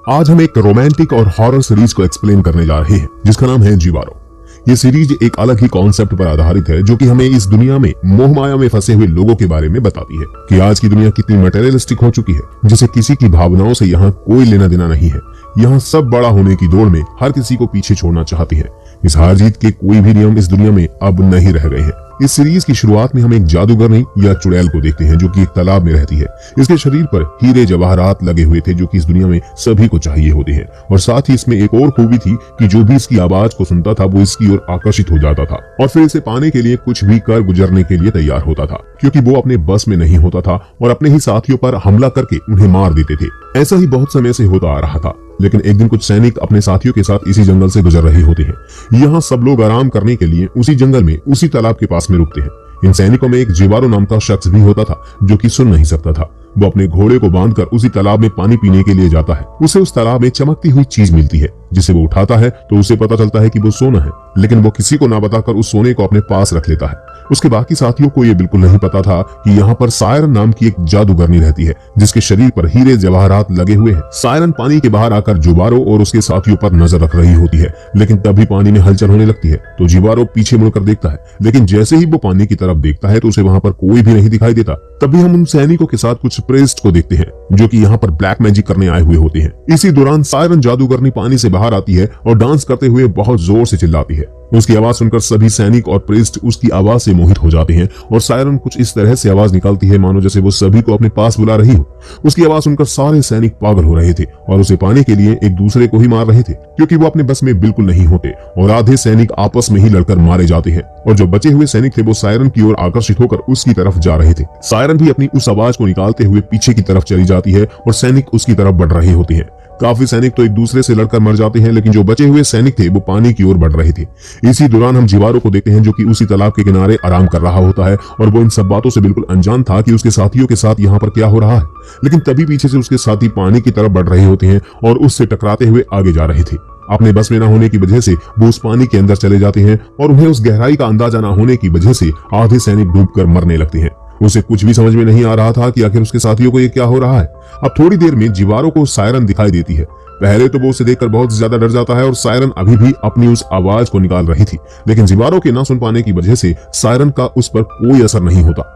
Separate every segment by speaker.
Speaker 1: आज हम एक रोमांटिक और हॉरर सीरीज को एक्सप्लेन करने जा रहे हैं जिसका नाम है जीवारो। ये सीरीज एक अलग ही कॉन्सेप्ट पर आधारित है जो कि हमें इस दुनिया में मोह माया में फंसे हुए लोगों के बारे में बताती है कि आज की दुनिया कितनी मटेरियलिस्टिक हो चुकी है, जिसे किसी की भावनाओं से यहाँ कोई लेना देना नहीं है। यहाँ सब बड़ा होने की दौड़ में हर किसी को पीछे छोड़ना चाहती है। इस हार जीत के कोई भी नियम इस दुनिया में अब नहीं रह गए हैं। इस सीरीज की शुरुआत में हम एक जादूगरनी या चुड़ैल को देखते हैं जो कि एक तालाब में रहती है। इसके शरीर पर हीरे जवाहरात लगे हुए थे जो कि इस दुनिया में सभी को चाहिए होते हैं, और साथ ही इसमें एक और खूबी थी कि जो भी इसकी आवाज को सुनता था वो इसकी ओर आकर्षित हो जाता था और फिर इसे पाने के लिए कुछ भी कर गुजरने के लिए तैयार होता था, क्योंकि वो अपने बस में नहीं होता था और अपने ही साथियों पर हमला करके उन्हें मार देते थे। ऐसा ही बहुत समय से होता आ रहा था, लेकिन एक दिन कुछ सैनिक अपने साथियों के साथ इसी जंगल से गुजर रहे होते हैं। यहाँ सब लोग आराम करने के लिए उसी जंगल में उसी तालाब के पास में रुकते हैं। इन सैनिकों में एक जीवारो नाम का शख्स भी होता था जो कि सुन नहीं सकता था। वो अपने घोड़े को बांधकर उसी तालाब में पानी पीने के लिए जाता है। उसे उस तालाब में चमकती हुई चीज मिलती है जिसे वो उठाता है तो उसे पता चलता है कि वो सोना है, लेकिन वो किसी को ना बताकर उस सोने को अपने पास रख लेता है। उसके बाकी साथियों को ये बिल्कुल नहीं पता था कि यहाँ पर सायरन नाम की एक जादूगरनी रहती है जिसके शरीर पर हीरे जवाहरात लगे हुए हैं। सायरन पानी के बाहर आकर जीवारो और उसके साथियों पर नजर रख रही होती है, लेकिन तभी पानी में हलचल होने लगती है तो जीवारो पीछे मुड़कर देखता है, लेकिन जैसे ही वो पानी की तरफ देखता है तो उसे वहां पर कोई भी नहीं दिखाई देता। तभी हम उन सैनिकों के साथ कुछ प्रेस्ट को देखते हैं जो कि यहाँ पर ब्लैक मैजिक करने आए हुए होते हैं। इसी दौरान सायरन जादूगरनी पानी से बाहर आती है और डांस करते हुए बहुत जोर से चिल्लाती है। उसकी आवाज सुनकर सभी सैनिक और प्रीस्ट उसकी आवाज से मोहित हो जाते हैं और सायरन कुछ इस तरह से आवाज निकालती है मानो जैसे वो सभी को अपने पास बुला रही हो। उसकी आवाज सुनकर सारे सैनिक पागल हो रहे थे और उसे पाने के लिए एक दूसरे को ही मार रहे थे, क्योंकि वो अपने बस में बिल्कुल नहीं होते और आधे सैनिक आपस में ही लड़कर मारे जाते हैं और जो बचे हुए सैनिक थे वो सायरन की ओर आकर्षित होकर उसकी तरफ जा रहे थे। सायरन भी अपनी उस आवाज को निकालते हुए पीछे की तरफ चली जाती है और सैनिक उसकी तरफ बढ़ रहे होते हैं। काफी सैनिक तो एक दूसरे से लड़कर मर जाते हैं, लेकिन जो बचे हुए सैनिक थे वो पानी की ओर बढ़ रहे थे। इसी दौरान हम जीवारो को देखते हैं जो कि उसी तालाब के किनारे आराम कर रहा होता है और वो इन सब बातों से बिल्कुल अनजान था कि उसके साथियों के साथ यहाँ पर क्या हो रहा है। लेकिन तभी पीछे से उसके साथी पानी की तरफ बढ़ रहे होते हैं और उससे टकराते हुए आगे जा रहे थे। अपने बस में न होने की वजह से वो उस पानी के अंदर चले जाते हैं और उन्हें उस गहराई का अंदाजा न होने की वजह से आधे सैनिक डूबकर मरने लगते हैं। उसे कुछ भी समझ में नहीं आ रहा था कि आखिर उसके साथियों को ये क्या हो रहा है। अब थोड़ी देर में जीवारो को सायरन दिखाई देती है। पहले तो वो उसे देखकर बहुत ज्यादा डर जाता है और सायरन अभी भी अपनी उस आवाज को निकाल रही थी, लेकिन जीवारो के ना सुन पाने की वजह से सायरन का उस पर कोई असर नहीं होता।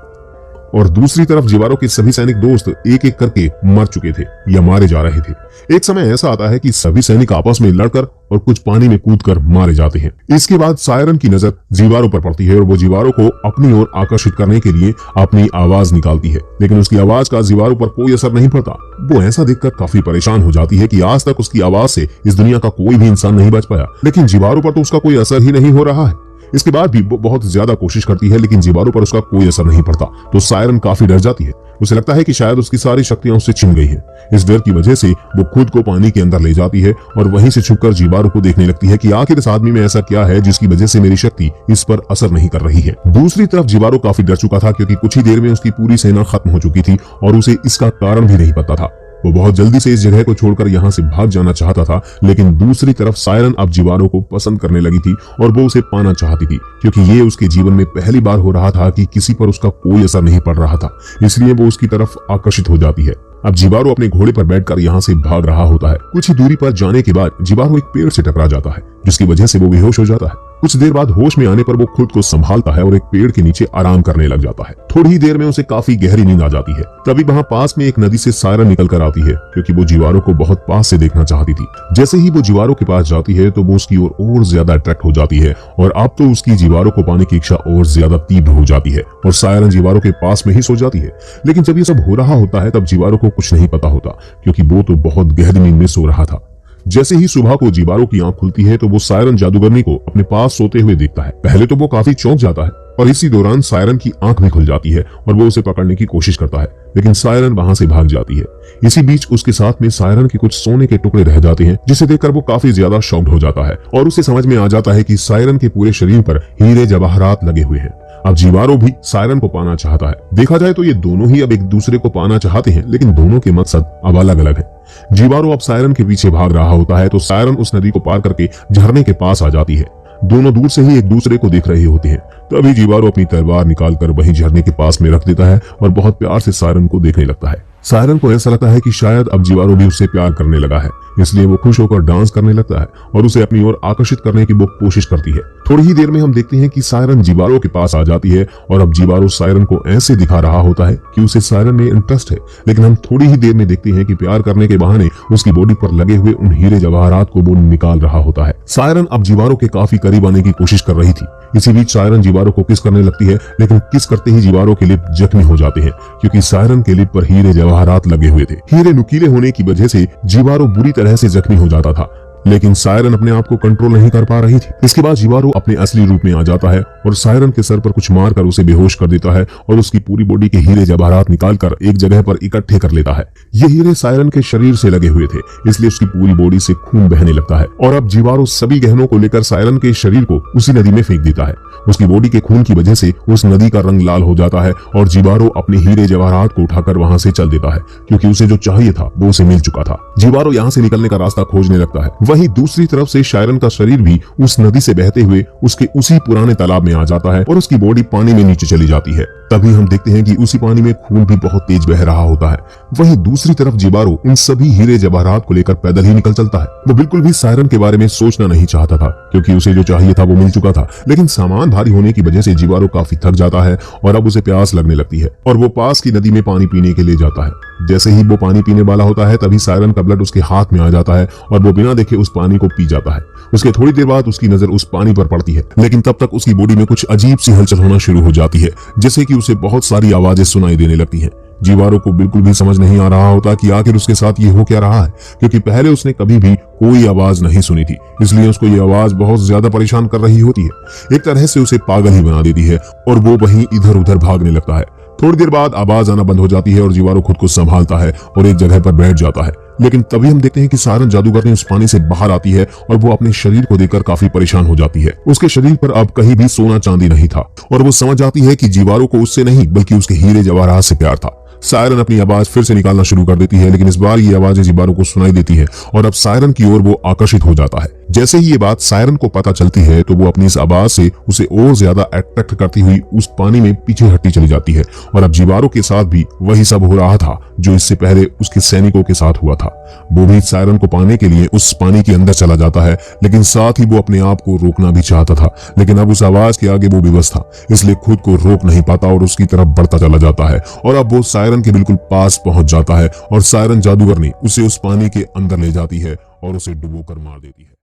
Speaker 1: और दूसरी तरफ जीवारो के सभी सैनिक दोस्त एक एक करके मर चुके थे या मारे जा रहे थे। एक समय ऐसा आता है कि सभी सैनिक आपस में लड़कर और कुछ पानी में कूदकर मारे जाते हैं। इसके बाद सायरन की नजर जीवारो पर पड़ती है और वो जीवारो को अपनी ओर आकर्षित करने के लिए अपनी आवाज निकालती है, लेकिन उसकी आवाज का जीवारो पर कोई असर नहीं पड़ता। वो ऐसा देखकर काफी परेशान हो जाती है कि आज तक उसकी आवाज से इस दुनिया का कोई भी इंसान नहीं बच पाया, लेकिन जीवारो पर तो उसका कोई असर ही नहीं हो रहा है। इसके बाद भी वो बहुत ज्यादा कोशिश करती है, लेकिन जीवारो पर उसका कोई असर नहीं पड़ता तो सायरन काफी डर जाती है। उसे लगता है कि शायद उसकी सारी शक्तियां उससे छिन गई हैं। इस डर की वजह से वो खुद को पानी के अंदर ले जाती है और वहीं से छुपकर जीवारो को देखने लगती है कि आखिर इस आदमी में ऐसा क्या है जिसकी वजह से मेरी शक्ति इस पर असर नहीं कर रही है। दूसरी तरफ जीवारो काफी डर चुका था, क्योंकि कुछ ही देर में उसकी पूरी सेना खत्म हो चुकी थी और उसे इसका कारण भी नहीं पता था। वो बहुत जल्दी से इस जगह को छोड़कर यहाँ से भाग जाना चाहता था, लेकिन दूसरी तरफ सायरन अब जीवारो को पसंद करने लगी थी और वो उसे पाना चाहती थी, क्योंकि ये उसके जीवन में पहली बार हो रहा था कि किसी पर उसका कोई असर नहीं पड़ रहा था, इसलिए वो उसकी तरफ आकर्षित हो जाती है। अब जीवारो अपने घोड़े पर बैठकर यहाँ से भाग रहा होता है। कुछ ही दूरी पर जाने के बाद जीवारो एक पेड़ से टकरा जाता है, जिसकी वजह से वो बेहोश हो जाता है। कुछ देर बाद होश में आने पर वो खुद को संभालता है और एक पेड़ के नीचे आराम करने लग जाता है। थोड़ी ही देर में उसे काफी गहरी नींद आ जाती है। तभी वहाँ पास में एक नदी से सायरन निकल कर आती है, क्योंकि वो जीवारो को बहुत पास से देखना चाहती थी। जैसे ही वो जीवारो के पास जाती है तो वो उसकी ओर और ज्यादा अट्रैक्ट हो जाती है और अब तो उसकी जीवारो को पाने की इच्छा और ज्यादा तीव्र हो जाती है और सायरन जीवारो के पास में ही सो जाती है। लेकिन जब ये सब हो रहा होता है तब जीवारो को कुछ नहीं पता होता, क्योंकि वो तो बहुत गहरी नींद में सो रहा था। जैसे ही सुबह को जीवारो की आंख खुलती है तो वो सायरन जादूगरनी को अपने पास सोते हुए देखता है। पहले तो वो काफी चौंक जाता है और इसी दौरान सायरन की आंख भी खुल जाती है और वो उसे पकड़ने की कोशिश करता है, लेकिन सायरन वहां से भाग जाती है। इसी बीच उसके साथ में सायरन के कुछ सोने के टुकड़े रह जाते हैं, जिसे देखकर वो काफी ज्यादा शॉक्ड हो जाता है और उसे समझ में आ जाता है कि सायरन के पूरे शरीर पर हीरे जवाहरात लगे हुए हैं। अब जीवारो भी सायरन को पाना चाहता है। देखा जाए तो ये दोनों ही अब एक दूसरे को पाना चाहते हैं, लेकिन दोनों के मकसद अब अलग अलग है। जीवारो अब सायरन के पीछे भाग रहा होता है तो सायरन उस नदी को पार करके झरने के पास आ जाती है। दोनों दूर से ही एक दूसरे को देख रहे होते हैं। तभी जीवारो अपनी तलवार निकालकर वहीं झरने के पास में रख देता है और बहुत प्यार से सायरन को देखने लगता है। सायरन को ऐसा लगता है कि शायद अब जीवारो भी उससे प्यार करने लगा है, इसलिए वो खुश होकर डांस करने लगता है और उसे अपनी ओर आकर्षित करने की वो कोशिश करती है। थोड़ी ही देर में हम देखते हैं कि सायरन जीवारो के पास आ जाती है और अब जीवारो सायरन को ऐसे दिखा रहा होता है कि उसे सायरन में इंटरेस्ट है, लेकिन हम थोड़ी ही देर में देखते हैं कि प्यार करने के बहाने उसकी बॉडी पर लगे हुए उन हीरे जवाहरात को वो निकाल रहा होता है। सायरन अब जीवारो के काफी करीब आने की कोशिश कर रही थी। इसी बीच सायरन जीवारो को किस करने लगती है, लेकिन किस करते ही जीवारो के लिप जख्मी हो जाते हैं क्योंकि सायरन के लिप पर हीरे जवाहरात लगे हुए थे। हीरे नुकीले होने की वजह से जीवारो बुरी तरह से जख्मी हो जाता था, लेकिन सायरन अपने आप को कंट्रोल नहीं कर पा रही थी। इसके बाद जीवारो अपने असली रूप में आ जाता है और सायरन के सर पर कुछ मारकर उसे बेहोश कर देता है और उसकी पूरी बॉडी के हीरे जवाहरात निकालकर एक जगह पर इकट्ठे कर लेता है। ये हीरे सायरन के शरीर से लगे हुए थे, इसलिए उसकी पूरी बॉडी से खून बहने लगता है और अब जीवारो सभी गहनों को लेकर सायरन के शरीर को उसी नदी में फेंक देता है। उसकी बॉडी के खून की वजह से उस नदी का रंग लाल हो जाता है और जीवारो अपने हीरे जवाहरात को उठाकर वहां से चल देता है क्योंकि उसे जो चाहिए था वो उसे मिल चुका था। जीवारो यहाँ से निकलने का रास्ता खोजने लगता है। वहीं दूसरी तरफ से सायरन का शरीर भी उस नदी से बहते हुए उसके उसी पुराने तालाब में आ जाता है और उसकी बॉडी पानी में नीचे चली जाती है। तभी हम देखते हैं कि उसी पानी में खून भी बहुत तेज बह रहा होता है। वहीं दूसरी तरफ जीवारो इन सभी हीरे जवाहरात को लेकर पैदल ही निकल चलता है। वो बिल्कुल भी सायरन के बारे में सोचना नहीं चाहता था क्योंकि उसे जो चाहिए था वो मिल चुका था, लेकिन सामान भारी होने की वजह से जीवारो काफी थक जाता है और अब उसे प्यास लगने लगती है और वो पास की नदी में पानी पीने के लिए जाता है। जैसे ही वो पानी पीने वाला होता है तभी सायरन का ब्लड उसके हाथ में आ जाता है और वो बिना देखे उस पानी को पी जाता है। उसके थोड़ी देर बाद उसकी नजर उस पानी पर पड़ती है, लेकिन तब तक उसकी बॉडी में कुछ अजीब सी हलचल होना शुरू हो जाती है, जैसे कि उसे बहुत सारी आवाजें सुनाई देने लगती हैं। जीवारो को बिल्कुल भी समझ नहीं आ रहा होता कि आखिर उसके साथ ये हो क्या रहा है, क्योंकि पहले उसने कभी भी कोई आवाज नहीं सुनी थी, इसलिए उसको ये आवाज बहुत ज्यादा परेशान कर रही होती है। एक तरह से उसे पागल ही बना देती है और वो वहीं इधर उधर भागने लगता है। थोड़ी देर बाद आवाज आना बंद हो जाती है और जीवारो खुद को संभालता है और एक जगह पर बैठ जाता है। लेकिन तभी हम देखते हैं कि सायरन जादूगरनी उस पानी से बाहर आती है और वो अपने शरीर को देखकर काफी परेशान हो जाती है। उसके शरीर पर अब कहीं भी सोना चांदी नहीं था और वो समझ जाती है कि जीवारो को उससे नहीं बल्कि उसके हीरे जवाहरात से प्यार था। सायरन अपनी आवाज फिर से निकालना शुरू कर देती है, लेकिन इस बार ये आवाज जीवारो को सुनाई देती है और अब सायरन की ओर वो आकर्षित हो जाता है। जैसे ही ये बात सायरन को पता चलती है तो वो अपनी इस आवाज से उसे और ज्यादा अट्रैक्ट करती हुई उस पानी में पीछे हटती चली जाती है और अब जीवारो के साथ भी वही सब हो रहा था जो इससे पहले उसके सैनिकों के साथ हुआ था। वो भी सायरन को पाने के लिए उस पानी के अंदर चला जाता है, लेकिन साथ ही वो अपने आप को रोकना भी चाहता था, लेकिन अब उस आवाज के आगे वो बेबस था, इसलिए खुद को रोक नहीं पाता और उसकी तरफ बढ़ता चला जाता है और अब वो सायरन के बिल्कुल पास पहुंच जाता है और सायरन जादूगरनी उसे उस पानी के अंदर ले जाती है और उसे डुबोकर मार देती है।